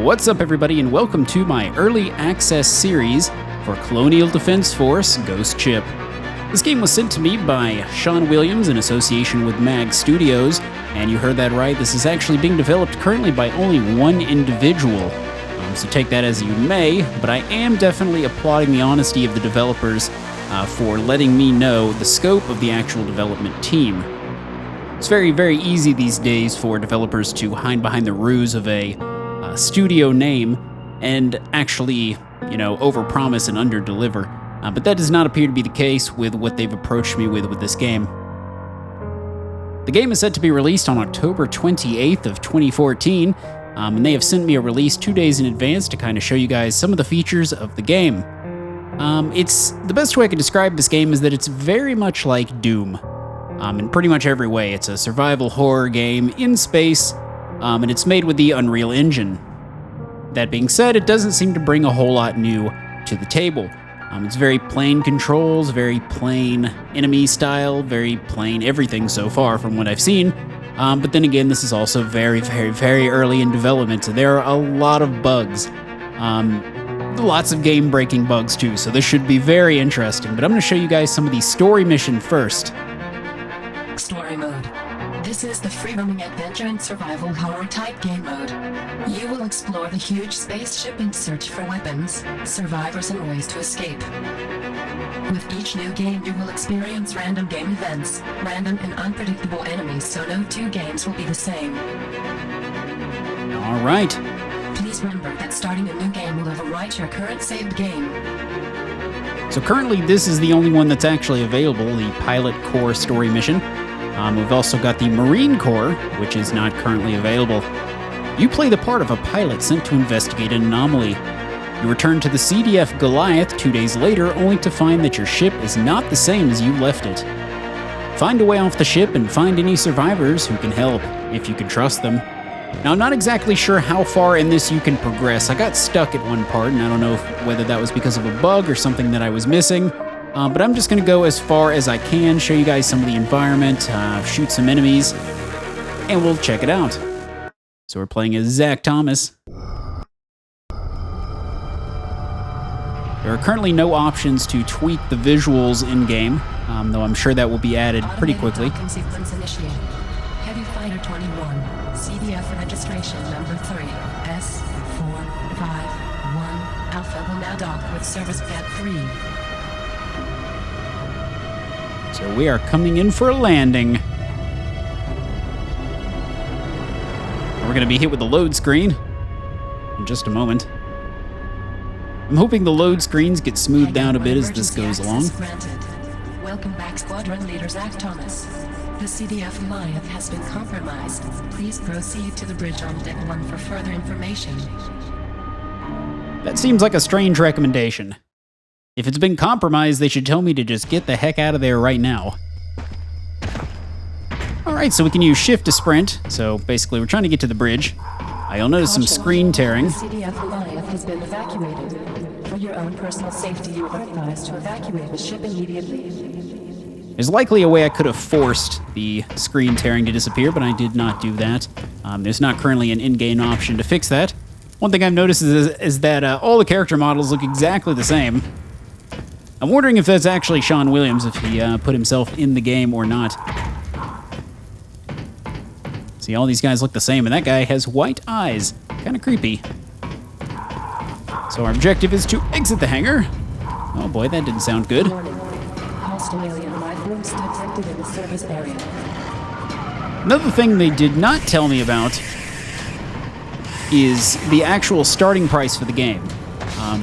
What's up, everybody, and welcome to my Early Access series for Colonial Defense Force Ghostship. This game was sent to me by Shaun Williams in association with MAG Studios, and you heard that right, this is actually being developed currently by only one individual. So take that as you may, but I am definitely applauding the honesty of the developers for letting me know the scope of the actual development team. It's very, very easy these days for developers to hide behind the ruse of a studio name and actually, overpromise and underdeliver. But that does not appear to be the case with what they've approached me with this game. The game is set to be released on October 28th of 2014, and they have sent me a release 2 days in advance to kind of show you guys some of the features of the game. It's the best way I can describe this game is that it's very much like Doom. In pretty much every way. It's a survival horror game in space, and it's made with the Unreal Engine. That being said, it doesn't seem to bring a whole lot new to the table. It's very plain controls, very plain enemy style, very plain everything so far from what I've seen. But then again, this is also very, very, very early in development. There are a lot of bugs. Lots of game-breaking bugs too, so this should be very interesting. But I'm going to show you guys some of the story mission first. Story Mode. This is the free-roaming adventure and survival horror-type game mode. You will explore the huge spaceship and search for weapons, survivors, and ways to escape. With each new game, you will experience random game events, random and unpredictable enemies, so no two games will be the same. All right. Please remember that starting a new game will overwrite your current saved game. So currently, this is the only one that's actually available, the Pilot Corps story mission. We've also got the Marine Corps, which is not currently available. You play the part of a pilot sent to investigate an anomaly. You return to the CDF Goliath 2 days later, only to find that your ship is not the same as you left it. Find a way off the ship and find any survivors who can help, if you can trust them. Now, I'm not exactly sure how far in this you can progress. I got stuck at one part, and I don't know whether that was because of a bug or something that I was missing. But I'm just going to go as far as I can, show you guys some of the environment, shoot some enemies, and we'll check it out. So we're playing as Zach Thomas. There are currently no options to tweak the visuals in-game, though I'm sure that will be added pretty quickly. Heavy Fighter 21, CDF registration number 3, S451, Alpha will now dock with Service Pad 3. So we are coming in for a landing. We're going to be hit with the load screen in just a moment. I'm hoping the load screens get smoothed out a bit as this goes along. Welcome back, Squadron Leader Zach Thomas. The CDF Goliath has been compromised. Please proceed to the bridge on Deck 1 for further information. That seems like a strange recommendation. If it's been compromised, they should tell me to just get the heck out of there right now. Alright, so we can use shift to sprint. So basically, we're trying to get to the bridge. You'll notice some screen tearing. The CDF Goliath has been evacuated. For your own personal safety, you are advised to evacuate the ship immediately. There's likely a way I could have forced the screen tearing to disappear, but I did not do that. There's not currently an in-game option to fix that. One thing I've noticed is that all the character models look exactly the same. I'm wondering if that's actually Shaun Williams, if he put himself in the game or not. See, all these guys look the same, and that guy has white eyes. Kind of creepy. So our objective is to exit the hangar. Oh boy, that didn't sound good. Another thing they did not tell me about is the actual starting price for the game,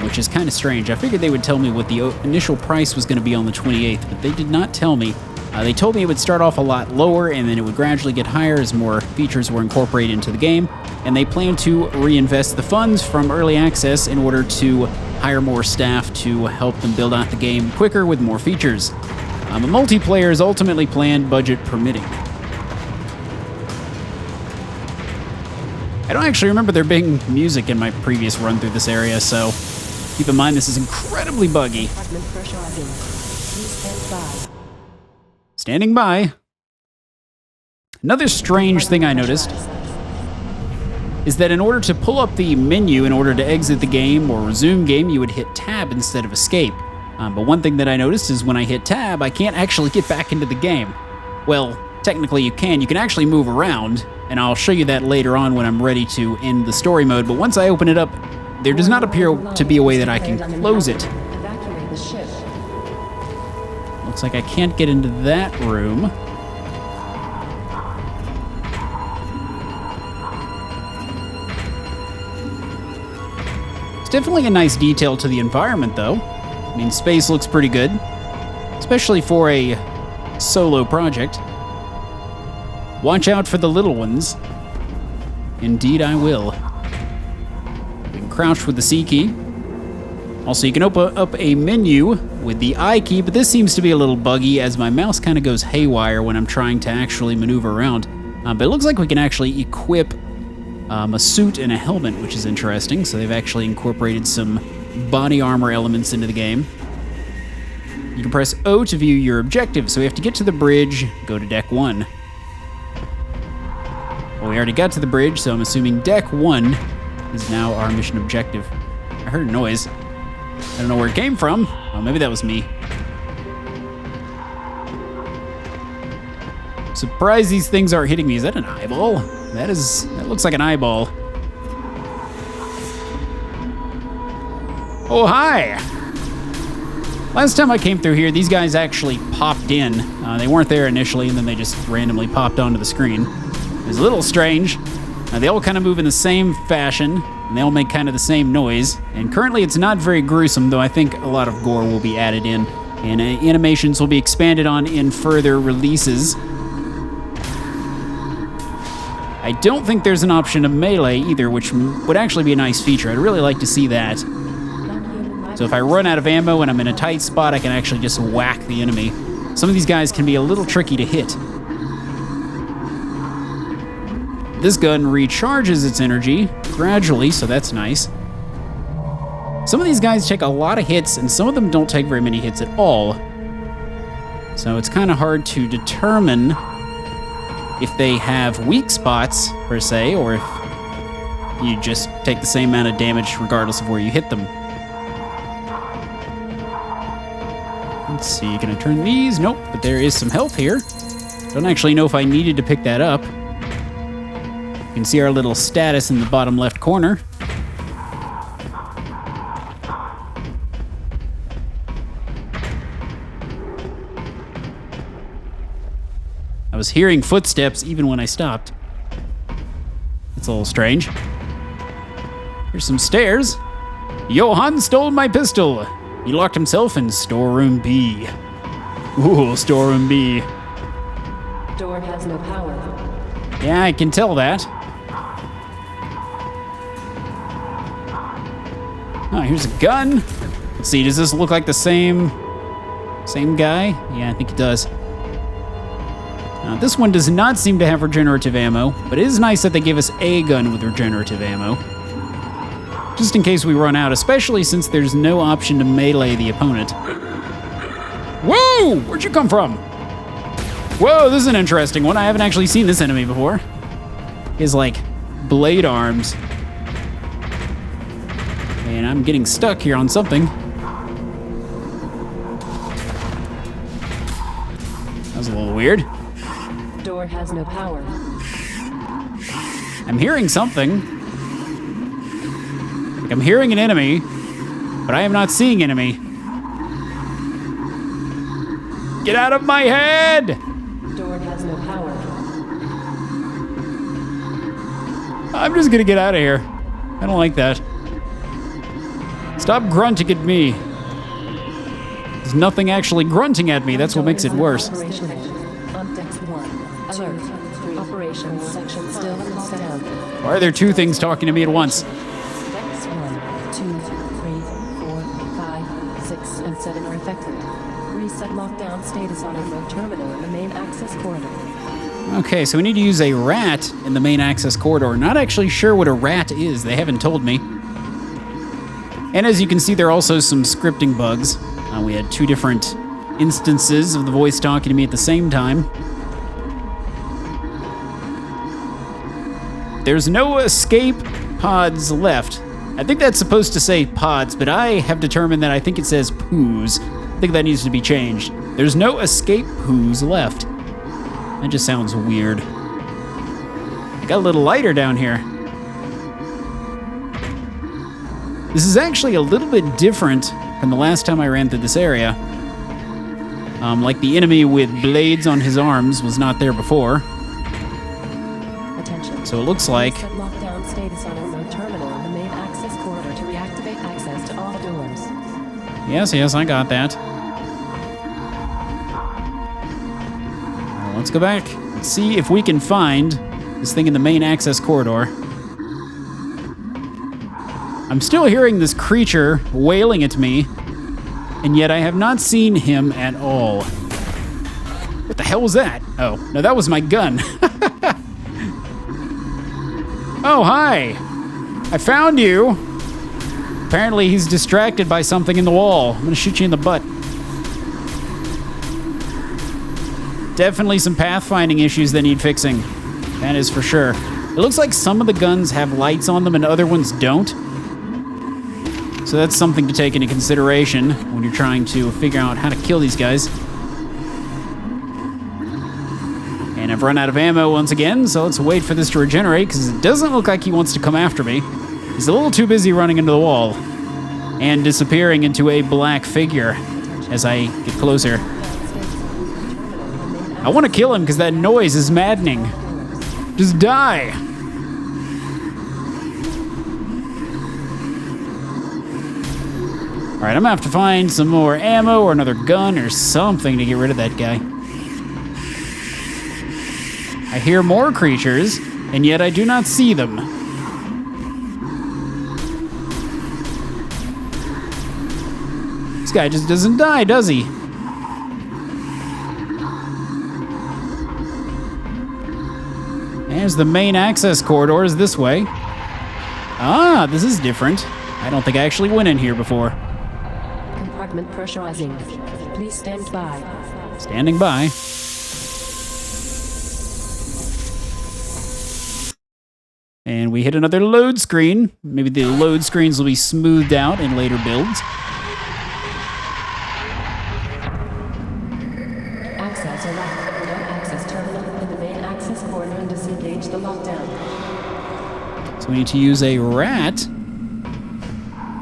which is kind of strange. I figured they would tell me what the initial price was going to be on the 28th, but they did not tell me. They told me it would start off a lot lower, and then it would gradually get higher as more features were incorporated into the game, and they plan to reinvest the funds from Early Access in order to hire more staff to help them build out the game quicker with more features. A multiplayer is ultimately planned, budget permitting. I don't actually remember there being music in my previous run through this area, so keep in mind this is incredibly buggy. Standing by. Another strange thing I noticed is that in order to pull up the menu in order to exit the game or resume game, you would hit tab instead of escape. But one thing that I noticed is when I hit tab, I can't actually get back into the game. Well, technically you can. You can actually move around, and I'll show you that later on when I'm ready to end the story mode. But once I open it up, there does not appear to be a way that I can close it. Looks like I can't get into that room. It's definitely a nice detail to the environment, though. I mean, space looks pretty good, especially for a solo project. Watch out for the little ones. Indeed, I will. You can crouch with the C key. Also, you can open up a menu with the I key, but this seems to be a little buggy as my mouse kind of goes haywire when I'm trying to actually maneuver around. But it looks like we can actually equip a suit and a helmet, which is interesting. So they've actually incorporated some body armor elements into the game. You can press O to view your objective. So we have to get to the bridge, go to deck 1. Well, we already got to the bridge, so I'm assuming deck 1 is now our mission objective. I heard a noise. I don't know where it came from. Oh, maybe that was me. Surprised these things aren't hitting me. Is that an eyeball? That looks like an eyeball. Oh, hi! Last time I came through here, these guys actually popped in. They weren't there initially, and then they just randomly popped onto the screen. It was a little strange. They all kind of move in the same fashion, and they all make kind of the same noise. And currently it's not very gruesome, though I think a lot of gore will be added in, and animations will be expanded on in further releases. I don't think there's an option of melee either, which would actually be a nice feature. I'd really like to see that. So if I run out of ammo and I'm in a tight spot, I can actually just whack the enemy. Some of these guys can be a little tricky to hit. This gun recharges its energy gradually, so that's nice. Some of these guys take a lot of hits, and some of them don't take very many hits at all. So it's kind of hard to determine if they have weak spots, per se, or if you just take the same amount of damage regardless of where you hit them. Let's see, can I turn these? Nope, but there is some health here. Don't actually know if I needed to pick that up. You can see our little status in the bottom left corner. I was hearing footsteps even when I stopped. That's a little strange. Here's some stairs. Johann stole my pistol. He locked himself in storeroom B. Ooh, storeroom B. Door has no power. Yeah, I can tell that. Oh, here's a gun. Let's see, does this look like the same guy? Yeah, I think it does. This one does not seem to have regenerative ammo, but it is nice that they give us a gun with regenerative ammo. Just in case we run out, especially since there's no option to melee the opponent. Whoa! Where'd you come from? Whoa, this is an interesting one. I haven't actually seen this enemy before. He has, like, blade arms. And I'm getting stuck here on something. That was a little weird. Door has no power. I'm hearing something. Like I'm hearing an enemy, but I am not seeing enemy. Get out of my head! Door has no power. I'm just gonna get out of here. I don't like that. Stop grunting at me. There's nothing actually grunting at me. That's what makes it worse. On deck 1. Alert. Operations section still locked down. Why are there two things talking to me at once? Decks 1, 2, 3, 4, 5, 6, and 7 are affected. Reset lockdown status on remote terminal in the main access corridor. Okay, so we need to use a rat in the main access corridor. Not actually sure what a rat is. They haven't told me. And as you can see, there are also some scripting bugs. We had two different instances of the voice talking to me at the same time. there's no escape pods left. I think that's supposed to say pods, but I have determined that I think it says poos. I think that needs to be changed. There's no escape poos left. That just sounds weird. I got a little lighter down here. This is actually a little bit different from the last time I ran through this area. Like the enemy with blades on his arms was not there before. Attention. So it looks like... Set lockdown status on remote terminal in the main access corridor to reactivate access to all doors. Yes, I got that. Let's go back and see if we can find this thing in the main access corridor. I'm still hearing this creature wailing at me, and yet I have not seen him at all. What the hell was that? Oh, no, that was my gun. Oh, hi. I found you. Apparently he's distracted by something in the wall. I'm gonna shoot you in the butt. Definitely some pathfinding issues that need fixing. That is for sure. It looks like some of the guns have lights on them and other ones don't. So that's something to take into consideration when you're trying to figure out how to kill these guys. And I've run out of ammo once again, so let's wait for this to regenerate, because it doesn't look like he wants to come after me. He's a little too busy running into the wall and disappearing into a black figure as I get closer. I want to kill him because that noise is maddening. Just die. All right, I'm gonna have to find some more ammo or another gun or something to get rid of that guy. I hear more creatures, and yet I do not see them. This guy just doesn't die, does he? There's the main access corridor is this way. Ah, this is different. I don't think I actually went in here before. Compartment pressurizing. Please stand by. Standing by. And we hit another load screen. Maybe the load screens will be smoothed out in later builds. Access allowed. No access terminal in the main access corridor and disengage the lockdown. So we need to use a rat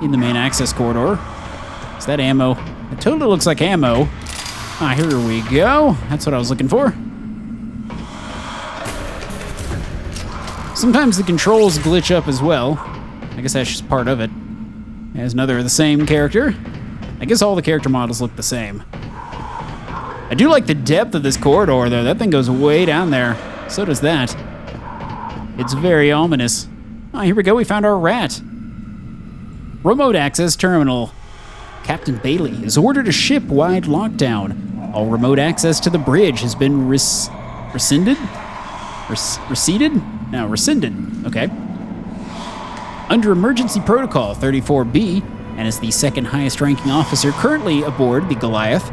in the main access corridor. Is that ammo? It totally looks like ammo. Ah, here we go. That's what I was looking for. Sometimes the controls glitch up as well. I guess that's just part of it. There's another of the same character. I guess all the character models look the same. I do like the depth of this corridor, though. That thing goes way down there. So does that. It's very ominous. Oh, here we go. We found our rat. Remote access terminal. Captain Bailey has ordered a ship-wide lockdown. All remote access to the bridge has been rescinded? Receded? No, rescinded. Okay. Under Emergency Protocol 34B, and as the second highest ranking officer currently aboard the Goliath,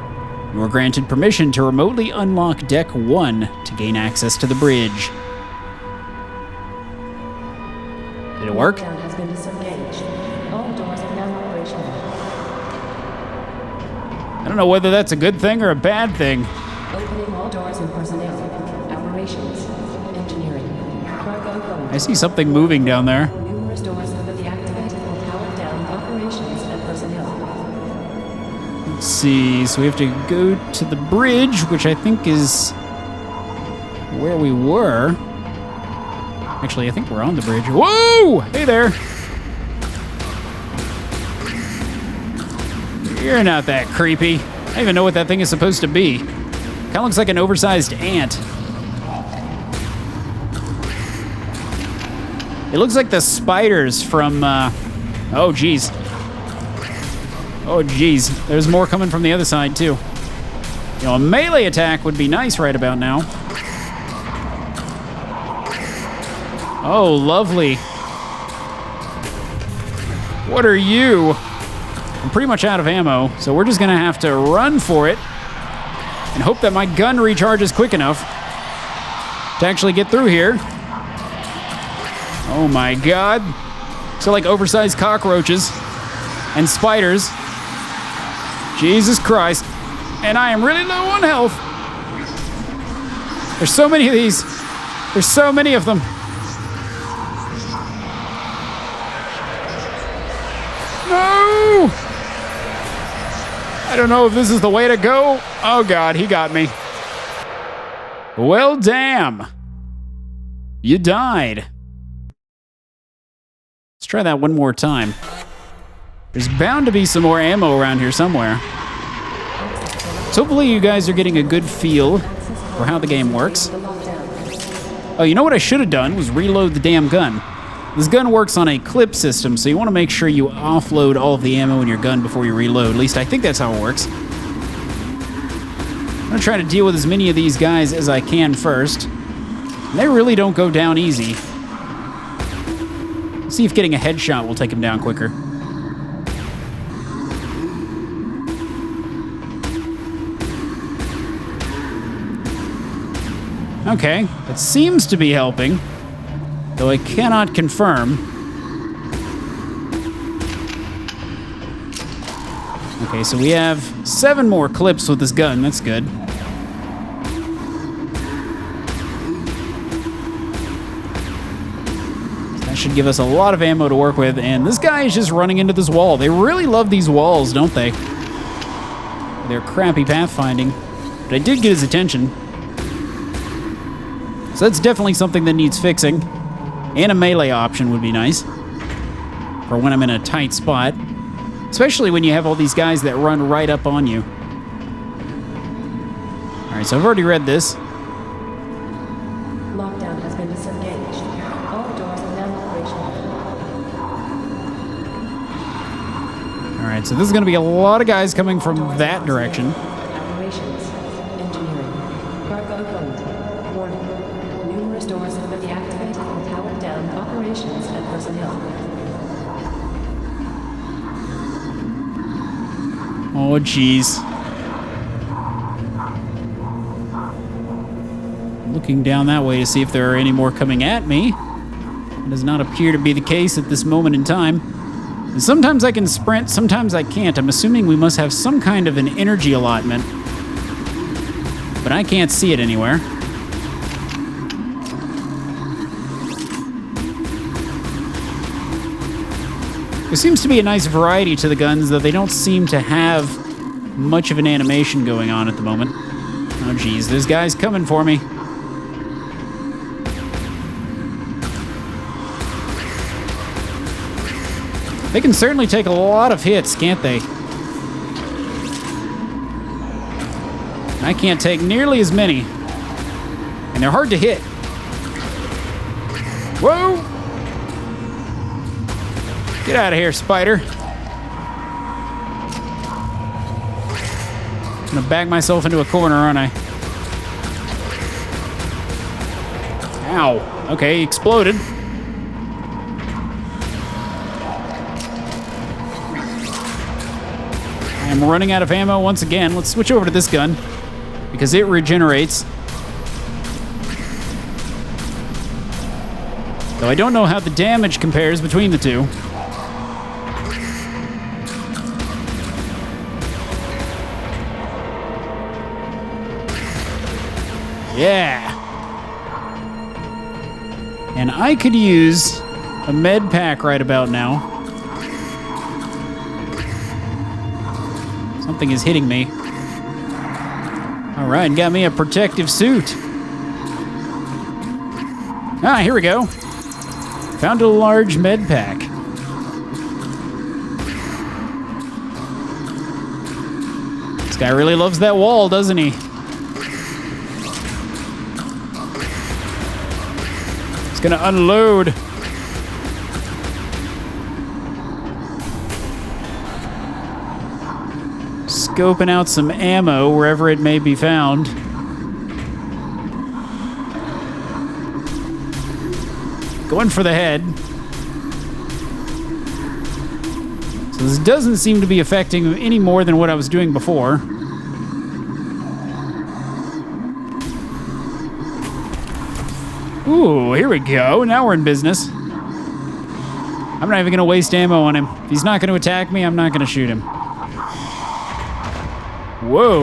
you are granted permission to remotely unlock Deck 1 to gain access to the bridge. Did it work? Lockdown has been disengaged. All doors are now operational. I don't know whether that's a good thing or a bad thing. Opening all doors and personnel. Operations. Engineering. Cargo going. I see something moving down there. Numerous doors have been deactivated and powered down. Operations and personnel. Let's see. So we have to go to the bridge, which I think is where we were. Actually, I think we're on the bridge. Whoa! Hey there! You're not that creepy. I don't even know what that thing is supposed to be. Kind of looks like an oversized ant. It looks like the spiders from, oh, geez. Oh, geez. There's more coming from the other side, too. You know, a melee attack would be nice right about now. Oh, lovely. What are you? I'm pretty much out of ammo, so we're just gonna have to run for it and hope that my gun recharges quick enough to actually get through here. Oh my god. So like oversized cockroaches and spiders. Jesus Christ. And I am really low on health. There's so many of these. There's so many of them. No! I don't know if this is the way to go. Oh god, he got me. Well, damn. You died. Let's try that one more time. There's bound to be some more ammo around here somewhere. So hopefully you guys are getting a good feel for how the game works. Oh, you know what I should have done was reload the damn gun. This gun works on a clip system, so you want to make sure you offload all of the ammo in your gun before you reload. At least I think that's how it works. I'm going to try to deal with as many of these guys as I can first. And they really don't go down easy. Let's see if getting a headshot will take them down quicker. Okay, that seems to be helping, though I cannot confirm. Okay, so we have 7 more clips with this gun. That's good. That should give us a lot of ammo to work with, and this guy is just running into this wall. They really love these walls, don't they? They're crappy pathfinding, but I did get his attention. So that's definitely something that needs fixing. And a melee option would be nice for when I'm in a tight spot. Especially when you have all these guys that run right up on you. Alright, so I've already read this. Lockdown has been disengaged. All doors are now operational. Alright, so this is going to be a lot of guys coming from that direction. Operations. Engineering. Cargo hold. Warning. Numerous doors have been deactivated and powered down. Operations and personnel. Oh, jeez. Looking down that way to see if there are any more coming at me. It does not appear to be the case at this moment in time. And sometimes I can sprint, sometimes I can't. I'm assuming we must have some kind of an energy allotment. But I can't see it anywhere. There seems to be a nice variety to the guns, though they don't seem to have much of an animation going on at the moment. Oh geez, there's guys coming for me. They can certainly take a lot of hits, can't they? I can't take nearly as many. And they're hard to hit. Whoa! Get out of here, spider. I'm gonna back myself into a corner, aren't I? Ow. Okay, exploded. I'm running out of ammo once again. Let's switch over to this gun, because it regenerates. Though I don't know how the damage compares between the two. Yeah. And I could use a med pack right about now. Something is hitting me. All right, got me a protective suit. Ah, here we go. Found a large med pack. This guy really loves that wall, doesn't he? It's gonna unload. Scoping out some ammo wherever it may be found. Going for the head. So this doesn't seem to be affecting any more than what I was doing before. Ooh, here we go. Now we're in business. I'm not even going to waste ammo on him. If he's not going to attack me, I'm not going to shoot him. Whoa.